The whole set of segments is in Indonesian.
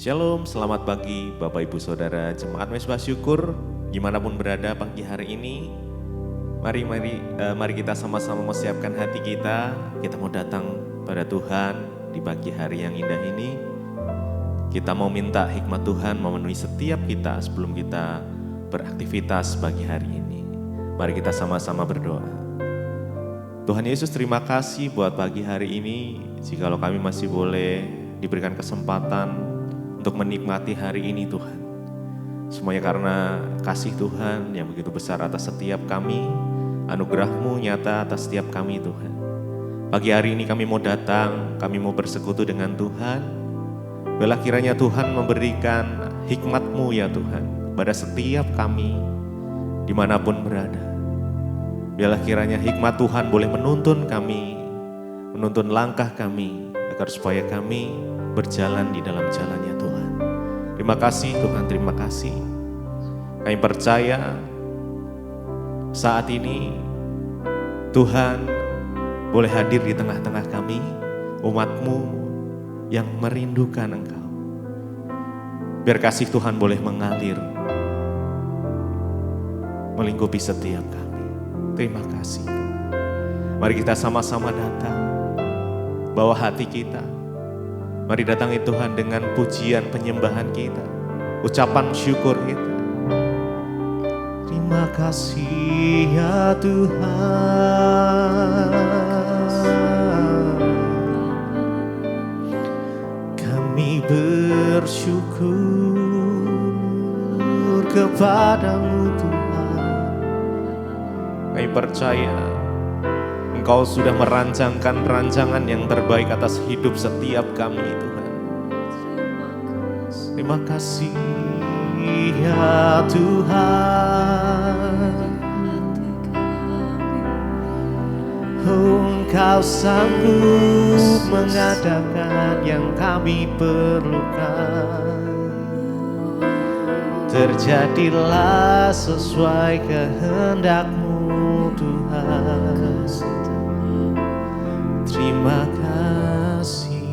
Shalom, selamat pagi Bapak Ibu Saudara Jemaat Mesbah Syukur dimanapun berada pagi hari ini. Mari kita sama-sama mempersiapkan hati kita. Kita mau datang pada Tuhan di pagi hari yang indah ini. Kita mau minta hikmat Tuhan memenuhi setiap kita sebelum kita beraktivitas pagi hari ini. Mari kita sama-sama berdoa. Tuhan Yesus, terima kasih buat pagi hari ini. Jikalau kami masih boleh diberikan kesempatan untuk menikmati hari ini Tuhan. Semuanya karena kasih Tuhan yang begitu besar atas setiap kami, anugerah-Mu nyata atas setiap kami Tuhan. Pagi hari ini kami mau datang, kami mau bersekutu dengan Tuhan. Biarlah kiranya Tuhan memberikan hikmat-Mu ya Tuhan pada setiap kami dimanapun berada. Biarlah kiranya hikmat Tuhan boleh menuntun kami, menuntun langkah kami agar supaya kami berjalan di dalam jalannya Tuhan. Terima kasih Tuhan, terima kasih. Kami percaya saat ini Tuhan boleh hadir di tengah-tengah kami, umat-Mu yang merindukan Engkau. Biar kasih Tuhan boleh mengalir, melingkupi setiap kami. Terima kasih. Mari kita sama-sama datang, bawa hati kita. Mari datangi Tuhan dengan pujian penyembahan kita, ucapan syukur kita. Terima kasih ya Tuhan, kami bersyukur kepadamu Tuhan. Kami percaya Engkau sudah merancangkan rancangan yang terbaik atas hidup setiap kami Tuhan. Terima kasih ya Tuhan. Engkau sanggup mengadakan yang kami perlukan. Terjadilah sesuai kehendak-Mu Tuhan. Terima kasih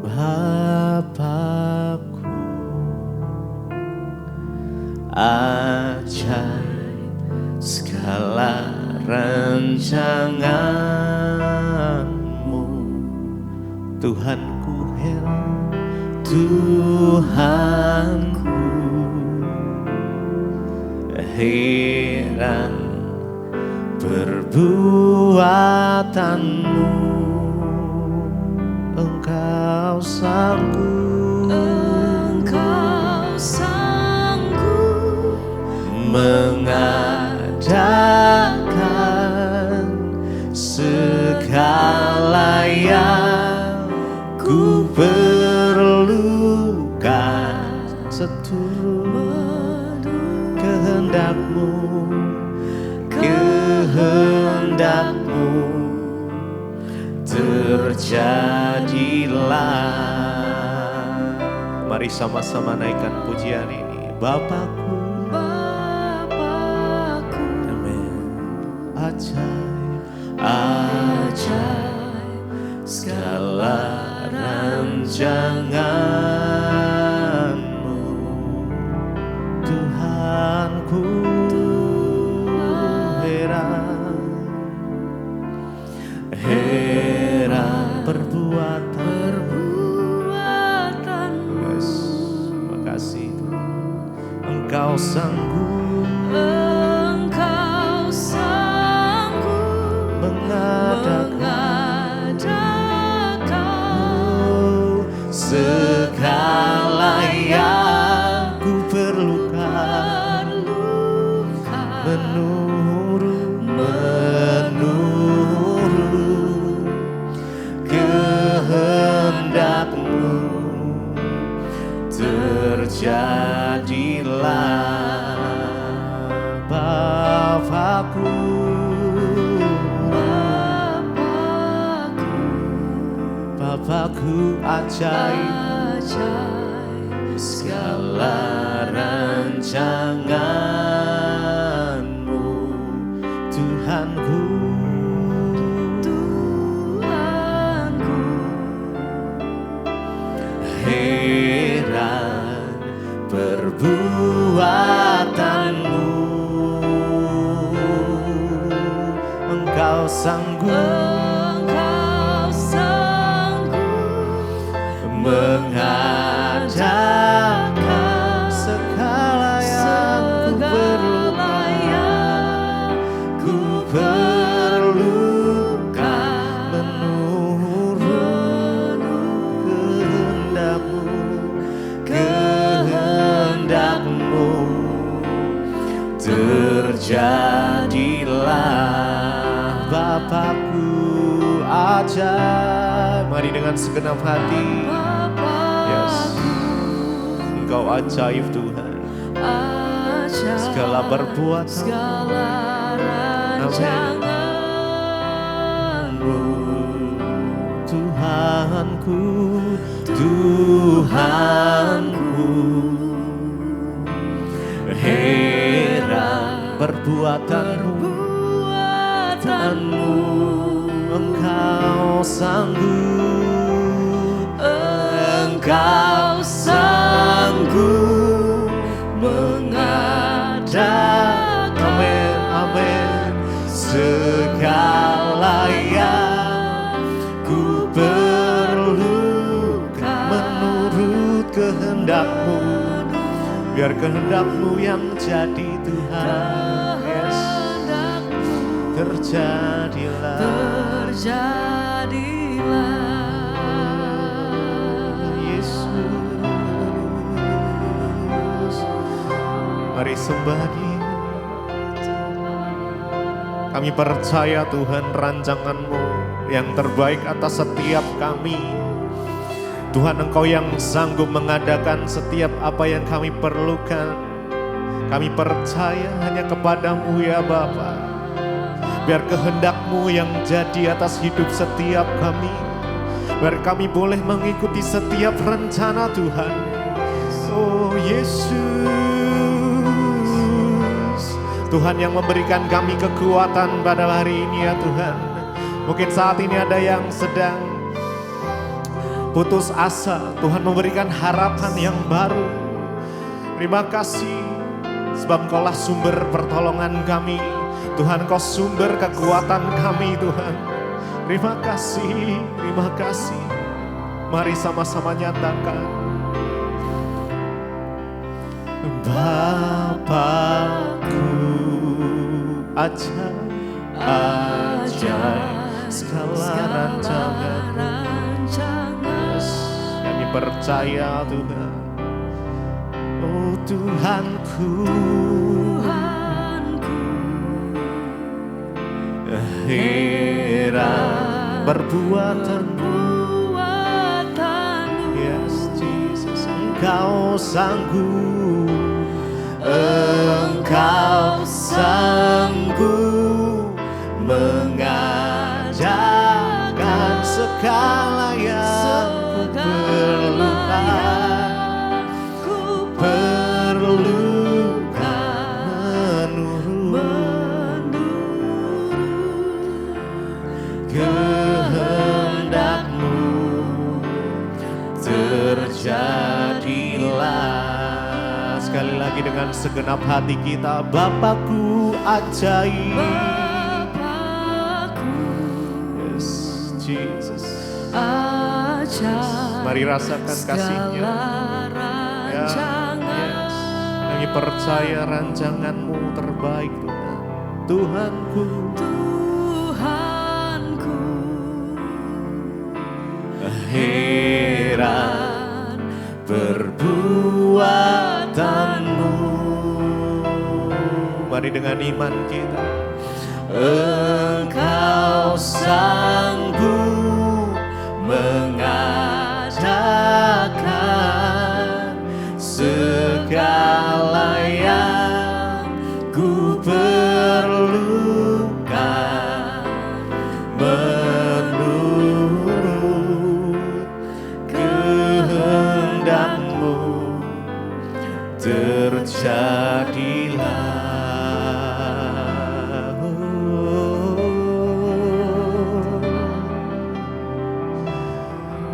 Bapakku, ajaib segala rancangan-Mu. Tuhanku heran, Tuhanku heran perbuatan-Mu. Engkau sanggup mengadakan segala yang ku perlukan seturut kehendak-Mu. Kehendak-Mu terjadilah. Mari sama-sama naikkan pujian ini. Bapakku, amin. Ajaib, ajaib segala rancangan-Mu. Tuhanku heran perbuatan-Mu. Yes, makasih Tuhan. Engkau sanggup mengadakan segala yang ku perlukan, menurut kehendak-Mu terjadilah. Bapakku, Bapakku ajaib segala rancangan-Mu. Tuhanku, perbuatanmu. Engkau sanggup mengadakan segala yang ku perlukan menurut kehendakmu. Terjadilah Bapakku ajaib. Mari dengan segenap hati. Yes. Engkau ajaib Tuhan. Segala perbuatan, segala rancanganmu. Tuhanku, Tuhanku. Heran perbuatanmu. Engkau sanggup, Engkau sanggup mengadakan, amin, amin, segala yang ku perlukan menurut kehendakmu. Biar kehendakmu yang jadi Tuhan. Yes. Terjadilah, Yesus. Mari sembah Dia. Kami percaya Tuhan rancangan-Mu yang terbaik atas setiap kami. Tuhan, Engkau yang sanggup mengadakan setiap apa yang kami perlukan. Kami percaya hanya kepada-Mu ya Bapa. Biar kehendak-Mu yang jadi atas hidup setiap kami. Biar kami boleh mengikuti setiap rencana Tuhan. Oh Yesus, Tuhan yang memberikan kami kekuatan pada hari ini ya Tuhan. Mungkin saat ini ada yang sedang putus asa, Tuhan memberikan harapan yang baru. Terima kasih, sebab Engkaulah sumber pertolongan kami. Tuhan, Kau sumber kekuatan kami Tuhan. Terima kasih, terima kasih. Mari sama-sama nyatakan. Bapakku ajaib segala rancangan-Mu. Yes, kami percaya Tuhan. Oh Tuhanku, heran perbuatanmu. Yes Jesus, Engkau sanggup, Engkau sanggup mengajarkan segala yang ku perlukan kehendak-Mu. Terjadilah. Sekali lagi dengan segenap hati kita. Bapakku ajaib. Yes, Jesus. Mari rasakan kasih-Nya. Ya, yes. Kami percaya rancangan-Mu terbaik Tuhan. Tuhanku, heran perbuatanmu. Mari dengan iman kita. Engkau sanggup mengadakan segala yang ku perlukan menurut kehendak-Mu. Terjadilah.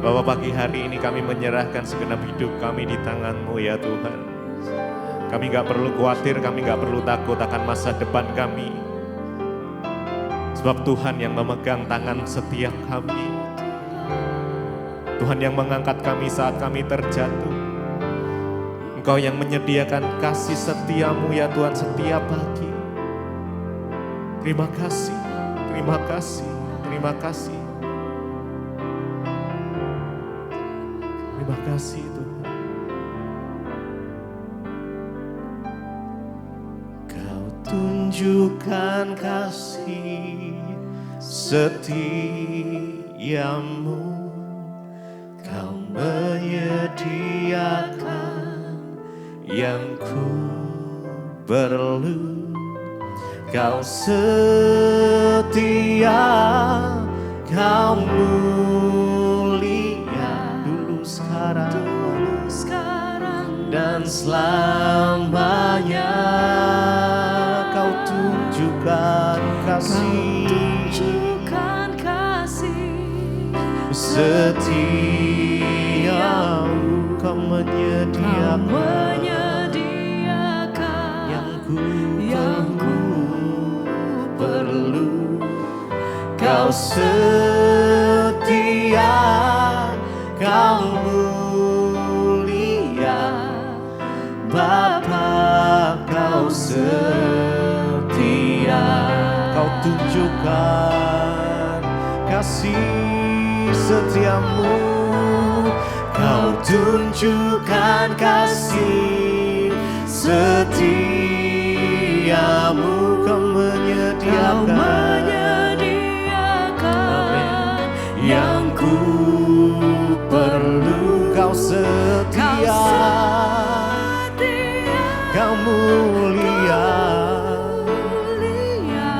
Bapak, pagi hari ini kami menyerahkan segenap hidup kami di tangan-Mu ya Tuhan. Kami gak perlu khawatir, kami gak perlu takut akan masa depan kami. Sebab Tuhan yang memegang tangan setiap kami. Tuhan yang mengangkat kami saat kami terjatuh. Engkau yang menyediakan kasih setiamu ya Tuhan setiap pagi. Terima kasih, terima kasih, terima kasih. Terima kasih Tuhan. Kau tunjukkan kasih setiamu. Kau menyediakan yang ku perlu. Kau setia, kau mulia dulu sekarang dan selamanya. Kau tunjukkan kasih setiamu. Kau menyediakan yang ku perlu. Kau setia, kau mulia, Bapa kau setia. Kau tunjukkan kasih setiamu. Kau tunjukkan kasih setiamu. Kau menyediakan yang ku perlu. Kau setia, kau mulia,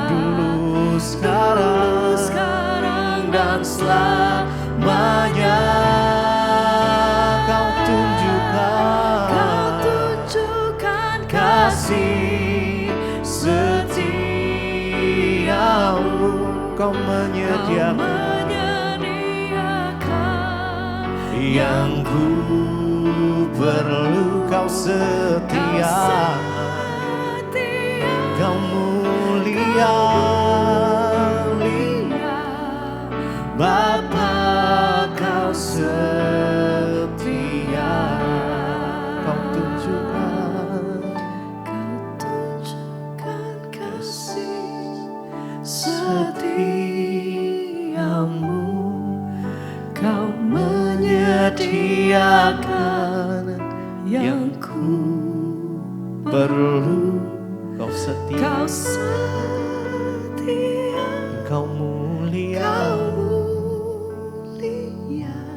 dulu sekarang dan selamanya. Kau tunjukkan kasih setiamu. Kau menyediakan yang ku perlu. Kau setia, kau mulia, Bapa kau setia. Kau tunjukkan kasih setiamu. Kau menyediakan yang ku perlu. Kau setia, kau mulia,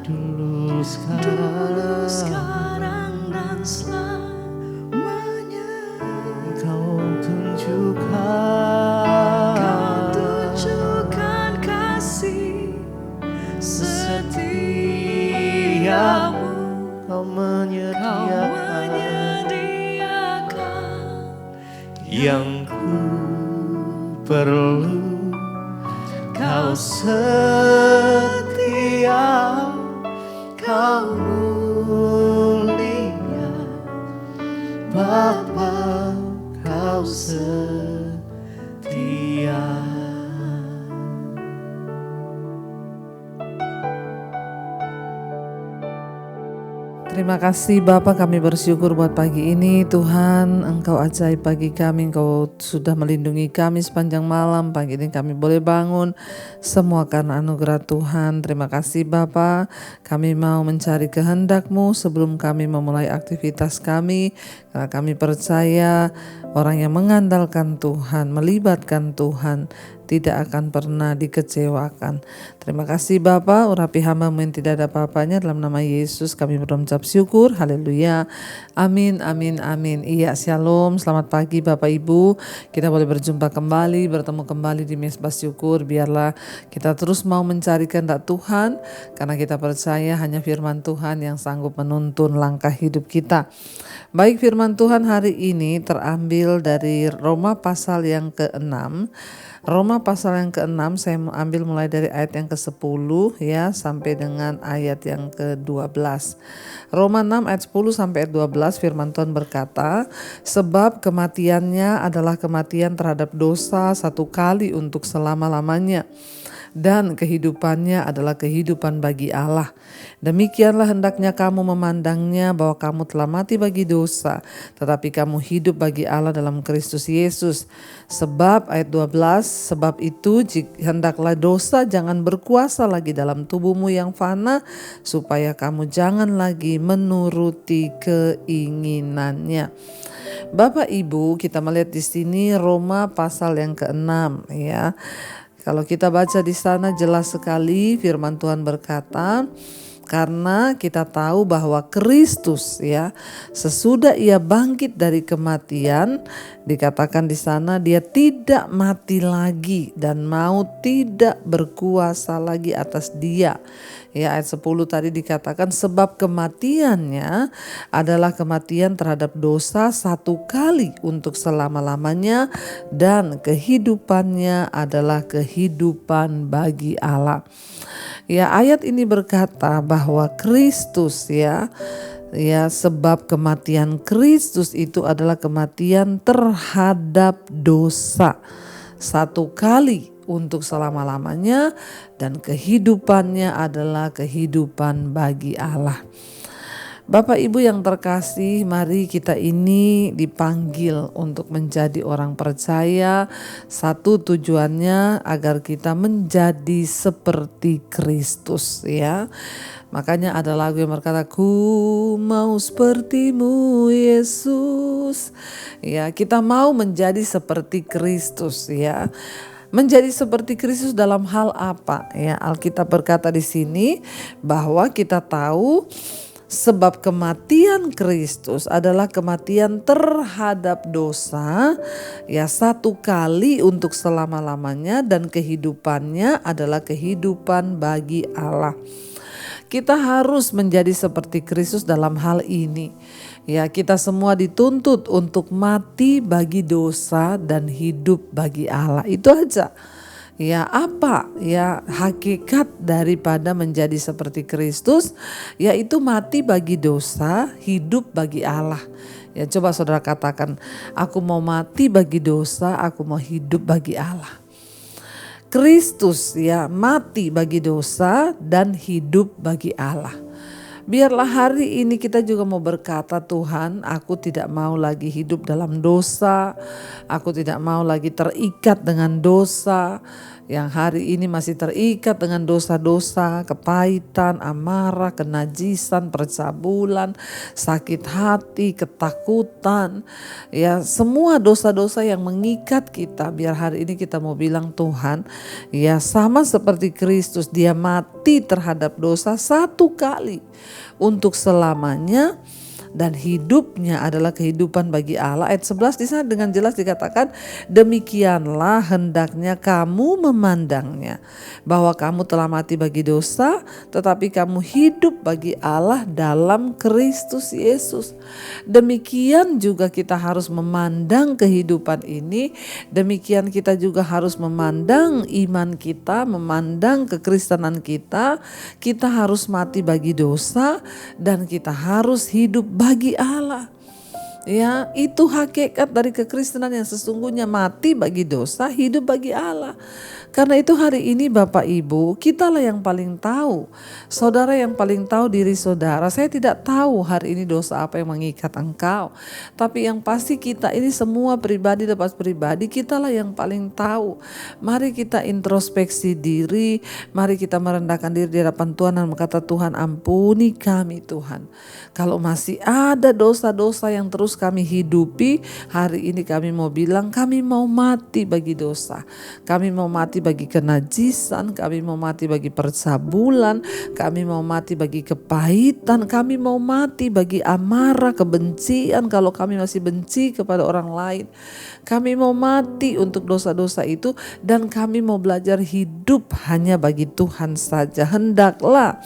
dulu sekarang dan selamanya. Kau tunjukkan kasih setiamu. Kau menyediakan yang ku perlu. Kau setia, kau mulia, Bapa kau setia. Terima kasih Bapa, kami bersyukur buat pagi ini. Tuhan, Engkau ajaib bagi kami. Engkau sudah melindungi kami sepanjang malam. Pagi ini kami boleh bangun, semua karena anugerah Tuhan. Terima kasih Bapa. Kami mau mencari kehendak-Mu sebelum kami memulai aktivitas kami. Karena kami percaya orang yang mengandalkan Tuhan, melibatkan Tuhan, tidak akan pernah dikecewakan. Terima kasih Bapa, urapi hamba-Mu yang tidak ada apa-apanya. Dalam nama Yesus kami berucap syukur. Haleluya. Amin, amin, amin. Iya, shalom. Selamat pagi Bapak Ibu. Kita boleh berjumpa kembali, bertemu kembali di Mesbah Syukur. Biarlah kita terus mau mencari kehendak Tuhan, karena kita percaya hanya firman Tuhan yang sanggup menuntun langkah hidup kita. Baik, firman Tuhan hari ini terambil dari Roma pasal yang ke-6. Roma Roma pasal yang ke-6, saya mau ambil mulai dari ayat yang ke-10 ya sampai dengan ayat yang ke-12. Roma 6 ayat 10 sampai ayat 12, firman Tuhan berkata, sebab kematiannya adalah kematian terhadap dosa satu kali untuk selama-lamanya, dan kehidupannya adalah kehidupan bagi Allah. Demikianlah hendaknya kamu memandangnya, bahwa kamu telah mati bagi dosa, tetapi kamu hidup bagi Allah dalam Kristus Yesus. Sebab ayat 12, sebab itu hendaklah dosa jangan berkuasa lagi dalam tubuhmu yang fana, supaya kamu jangan lagi menuruti keinginannya. Bapak Ibu, kita melihat di sini Roma pasal yang ke-6 ya. Kalau kita baca di sana jelas sekali firman Tuhan berkata, karena kita tahu bahwa Kristus ya, sesudah ia bangkit dari kematian, dikatakan di sana dia tidak mati lagi dan maut tidak berkuasa lagi atas dia. Ya, ayat 10 tadi dikatakan sebab kematiannya adalah kematian terhadap dosa satu kali untuk selama-lamanya, dan kehidupannya adalah kehidupan bagi Allah. Ya, ayat ini berkata bahwa Kristus ya, sebab kematian Kristus itu adalah kematian terhadap dosa satu kali untuk selama-lamanya, dan kehidupannya adalah kehidupan bagi Allah. Bapak Ibu yang terkasih, mari kita ini dipanggil untuk menjadi orang percaya. Satu tujuannya agar kita menjadi seperti Kristus ya. Makanya ada lagu yang berkata, ku mau sepertimu Yesus. Ya, kita mau menjadi seperti Kristus ya. Menjadi seperti Kristus dalam hal apa? Ya, Alkitab berkata di sini bahwa kita tahu sebab kematian Kristus adalah kematian terhadap dosa ya satu kali untuk selama-lamanya, dan kehidupannya adalah kehidupan bagi Allah. Kita harus menjadi seperti Kristus dalam hal ini. Ya, kita semua dituntut untuk mati bagi dosa dan hidup bagi Allah. Itu aja. Ya, apa ya hakikat daripada menjadi seperti Kristus? Yaitu mati bagi dosa, hidup bagi Allah. Ya, coba saudara katakan, aku mau mati bagi dosa, aku mau hidup bagi Allah. Kristus ya mati bagi dosa dan hidup bagi Allah. Biarlah hari ini kita juga mau berkata, Tuhan, aku tidak mau lagi hidup dalam dosa. Aku tidak mau lagi terikat dengan dosa. Yang hari ini masih terikat dengan dosa-dosa, kepahitan, amarah, kenajisan, percabulan, sakit hati, ketakutan. Ya, semua dosa-dosa yang mengikat kita. Biar hari ini kita mau bilang, Tuhan, ya sama seperti Kristus, dia mati terhadap dosa satu kali untuk selamanya, dan hidupnya adalah kehidupan bagi Allah. Ayat 11 di sana dengan jelas dikatakan, demikianlah hendaknya kamu memandangnya, bahwa kamu telah mati bagi dosa, tetapi kamu hidup bagi Allah dalam Kristus Yesus. Demikian juga kita harus memandang kehidupan ini, demikian kita juga harus memandang iman kita, memandang kekristenan kita. Kita harus mati bagi dosa dan kita harus hidup bagi Allah. Ya, itu hakikat dari kekristenan yang sesungguhnya, mati bagi dosa, hidup bagi Allah. Karena itu hari ini Bapak Ibu, kitalah yang paling tahu. Saudara yang paling tahu diri saudara. Saya tidak tahu hari ini dosa apa yang mengikat engkau. Tapi yang pasti kita ini semua pribadi lepas pribadi, kitalah yang paling tahu. Mari kita introspeksi diri, mari kita merendahkan diri di hadapan Tuhan dan berkata, Tuhan ampuni kami Tuhan. Kalau masih ada dosa-dosa yang terus kami hidupi, hari ini kami mau bilang kami mau mati bagi dosa. Kami mau mati bagi kenajisan, kami mau mati bagi percabulan, kami mau mati bagi kepahitan, kami mau mati bagi amarah, kebencian kalau kami masih benci kepada orang lain. Kami mau mati untuk dosa-dosa itu dan kami mau belajar hidup hanya bagi Tuhan saja. Hendaklah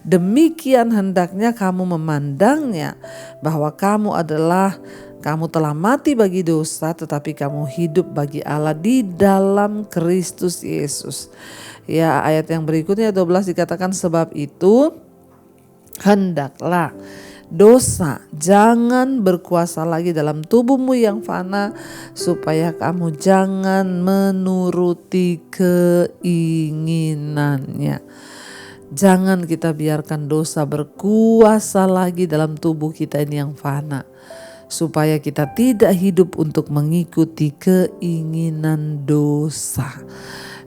demikian hendaknya kamu memandangnya, bahwa kamu adalah Kamu telah mati bagi dosa, tetapi kamu hidup bagi Allah di dalam Kristus Yesus. Ya, ayat yang berikutnya 12 dikatakan, sebab itu hendaklah dosa jangan berkuasa lagi dalam tubuhmu yang fana, supaya kamu jangan menuruti keinginannya. Jangan kita biarkan dosa berkuasa lagi dalam tubuh kita ini yang fana, supaya kita tidak hidup untuk mengikuti keinginan dosa.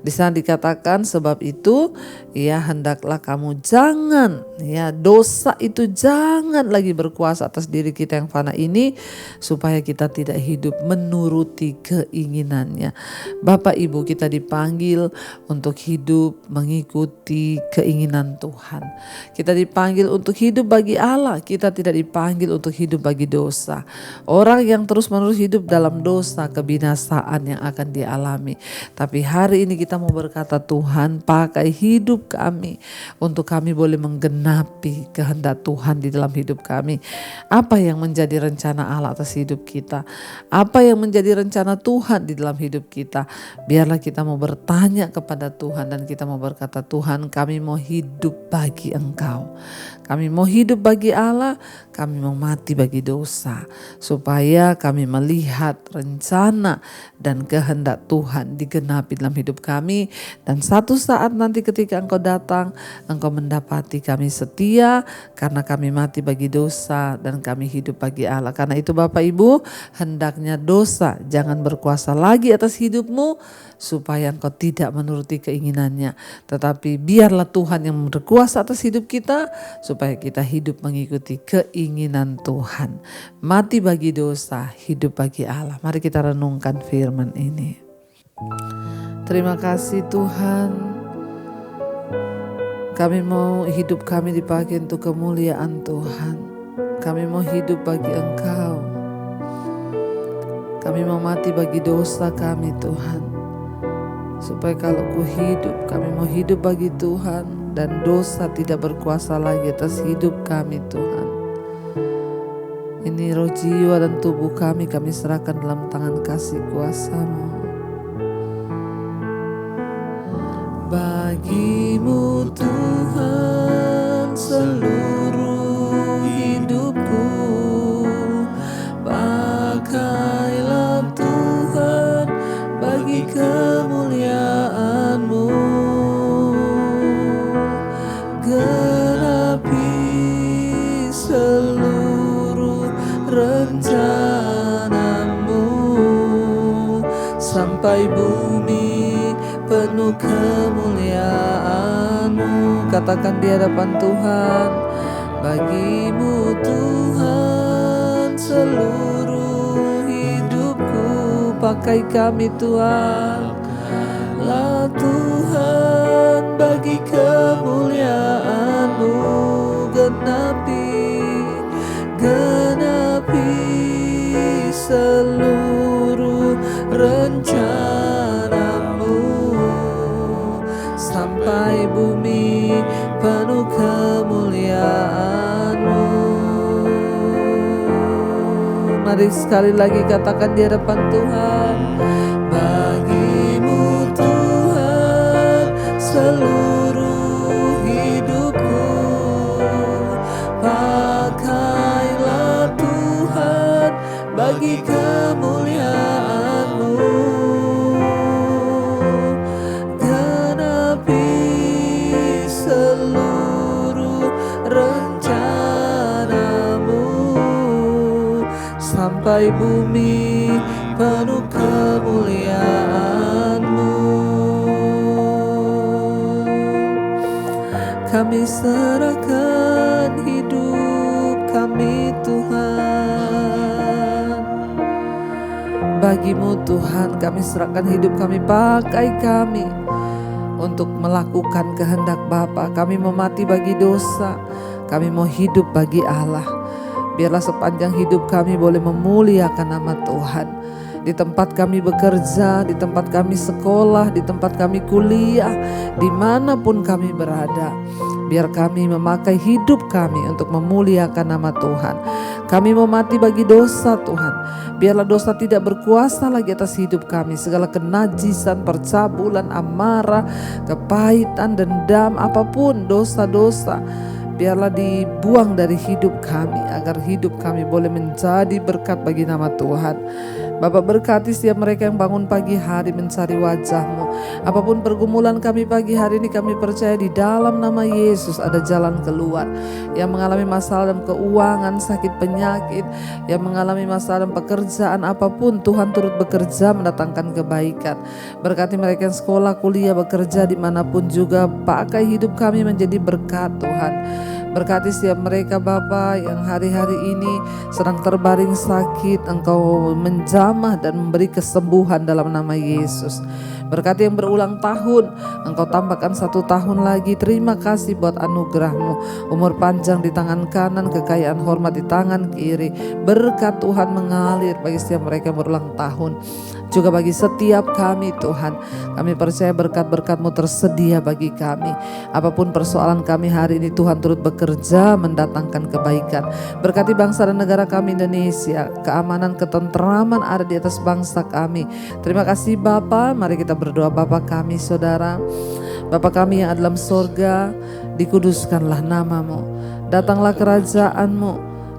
Di sana dikatakan, sebab itu ya hendaklah kamu jangan, ya dosa itu jangan lagi berkuasa atas diri kita yang fana ini, supaya kita tidak hidup menuruti keinginannya. Bapak Ibu, kita dipanggil untuk hidup mengikuti keinginan Tuhan. Kita dipanggil untuk hidup bagi Allah, kita tidak dipanggil untuk hidup bagi dosa. Orang yang terus-menerus hidup dalam dosa, kebinasaan yang akan dialami. Tapi hari ini kita mau berkata, Tuhan pakai hidup kami untuk kami boleh menggenapi kehendak Tuhan di dalam hidup kami. Apa yang menjadi rencana Allah atas hidup kita, apa yang menjadi rencana Tuhan di dalam hidup kita, biarlah kita mau bertanya kepada Tuhan dan kita mau berkata, Tuhan kami mau hidup bagi Engkau, kami mau hidup bagi Allah, kami mau mati bagi dosa, supaya kami melihat rencana dan kehendak Tuhan digenapi dalam hidup kami. Dan satu saat nanti ketika Engkau datang, Engkau mendapati kami setia karena kami mati bagi dosa dan kami hidup bagi Allah. Karena itu Bapak Ibu, hendaknya dosa jangan berkuasa lagi atas hidupmu, supaya engkau tidak menuruti keinginannya. Tetapi biarlah Tuhan yang berkuasa atas hidup kita, supaya kita hidup mengikuti keinginan Tuhan. Mati bagi dosa, hidup bagi Allah. Mari kita renungkan firman ini. Terima kasih Tuhan, kami mau hidup kami dipakai untuk kemuliaan Tuhan. Kami mau hidup bagi Engkau. Kami mau mati bagi dosa kami Tuhan, supaya kalau ku hidup, kami mau hidup bagi Tuhan dan dosa tidak berkuasa lagi atas hidup kami Tuhan. Ini roh, jiwa dan tubuh kami serahkan dalam tangan kasih kuasa-Mu. Bagimu Tuhan seluruh hidupku, pakailah Tuhan bagi kemuliaan-Mu. Genapi seluruh rencana-Mu, sampai bumi penuh kemuliaan-Mu. Katakan di hadapan Tuhan, bagimu Tuhan seluruh hidupku, pakai kami Tuhan. Lah Tuhan bagi kemuliaan-Mu, genapi seluruh rencana-Mu, sampai bumi penuh kemuliaan-Mu. Mari sekali lagi katakan di hadapan Tuhan, bagimu Tuhan seluruh hidupku, pakailah Tuhan bagi kemuliaan-Mu. Seluruh rencana-Mu, sampai bumi penuh kemuliaan-Mu. Kami serahkan hidup kami Tuhan. Bagi-Mu Tuhan kami serahkan hidup kami, pakai kami untuk melakukan kehendak Bapa. Kami mau mati bagi dosa, kami mau hidup bagi Allah. Biarlah sepanjang hidup kami boleh memuliakan nama Tuhan. Di tempat kami bekerja, di tempat kami sekolah, di tempat kami kuliah, dimanapun kami berada, Biar kami memakai hidup kami untuk memuliakan nama Tuhan. Kami mau mati bagi dosa Tuhan. Biarlah dosa tidak berkuasa lagi atas hidup kami. Segala kenajisan, percabulan, amarah, kepahitan, dendam, apapun dosa-dosa, biarlah dibuang dari hidup kami, agar hidup kami boleh menjadi berkat bagi nama Tuhan. Bapak berkati setiap mereka yang bangun pagi hari mencari wajah-Mu. Apapun pergumulan kami pagi hari ini, kami percaya di dalam nama Yesus ada jalan keluar. Yang mengalami masalah dalam keuangan, sakit penyakit, yang mengalami masalah dalam pekerjaan apapun, Tuhan turut bekerja mendatangkan kebaikan. Berkati mereka yang sekolah, kuliah, bekerja dimanapun juga, pakai hidup kami menjadi berkat Tuhan. Berkati setiap mereka Bapa yang hari-hari ini sedang terbaring sakit, Engkau menjamah dan memberi kesembuhan dalam nama Yesus. Berkati yang berulang tahun, Engkau tambahkan 1 tahun lagi. Terima kasih buat anugerah-Mu. Umur panjang di tangan kanan, kekayaan hormat di tangan kiri. Berkat Tuhan mengalir bagi setiap mereka yang berulang tahun. Juga bagi setiap kami Tuhan, kami percaya berkat-berkat-Mu tersedia bagi kami. Apapun persoalan kami hari ini, Tuhan turut bekerja mendatangkan kebaikan. Berkati bangsa dan negara kami Indonesia, keamanan, ketentraman ada di atas bangsa kami. Terima kasih Bapa. Mari kita berdoa. Bapa kami Saudara, Bapa kami yang ada dalam sorga, dikuduskanlah nama-Mu. Datanglah kerajaan-Mu,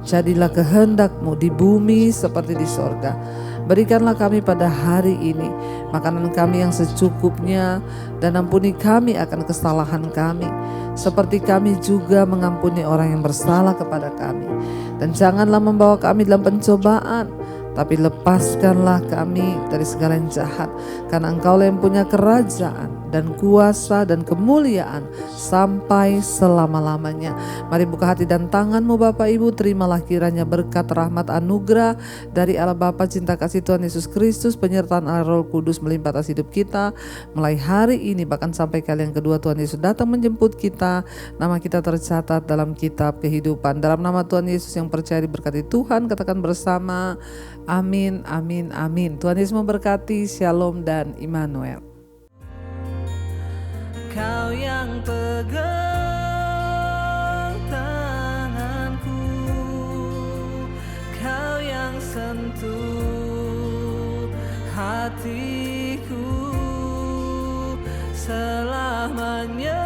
jadilah kehendak-Mu di bumi seperti di sorga. Berikanlah kami pada hari ini makanan kami yang secukupnya, dan ampuni kami akan kesalahan kami, seperti kami juga mengampuni orang yang bersalah kepada kami. Dan janganlah membawa kami dalam pencobaan, tapi lepaskanlah kami dari segala yang jahat. Karena Engkau yang punya kerajaan dan kuasa dan kemuliaan sampai selama-lamanya. Mari buka hati dan tangan-Mu Bapak Ibu. Terimalah kiranya berkat, rahmat, anugerah dari Allah Bapa, cinta kasih Tuhan Yesus Kristus, penyertaan Allah Roh Kudus melimpah atas hidup kita mulai hari ini bahkan sampai kali yang kedua Tuhan Yesus datang menjemput kita. Nama kita tercatat dalam kitab kehidupan. Dalam nama Tuhan Yesus yang percaya diberkati Tuhan, katakan bersama amin, amin, amin. Tuhan Yesus memberkati. Shalom dan Immanuel. Kau yang pegang tanganku, Kau yang sentuh hatiku. Selamanya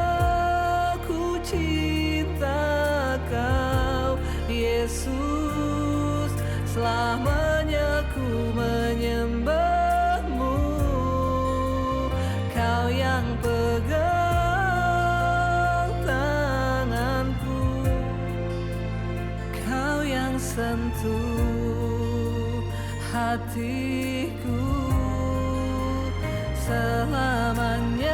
ku cinta Kau Yesus, selamanya ku menyembah-Mu. Kau yang pegang sentuh hatiku, selamanya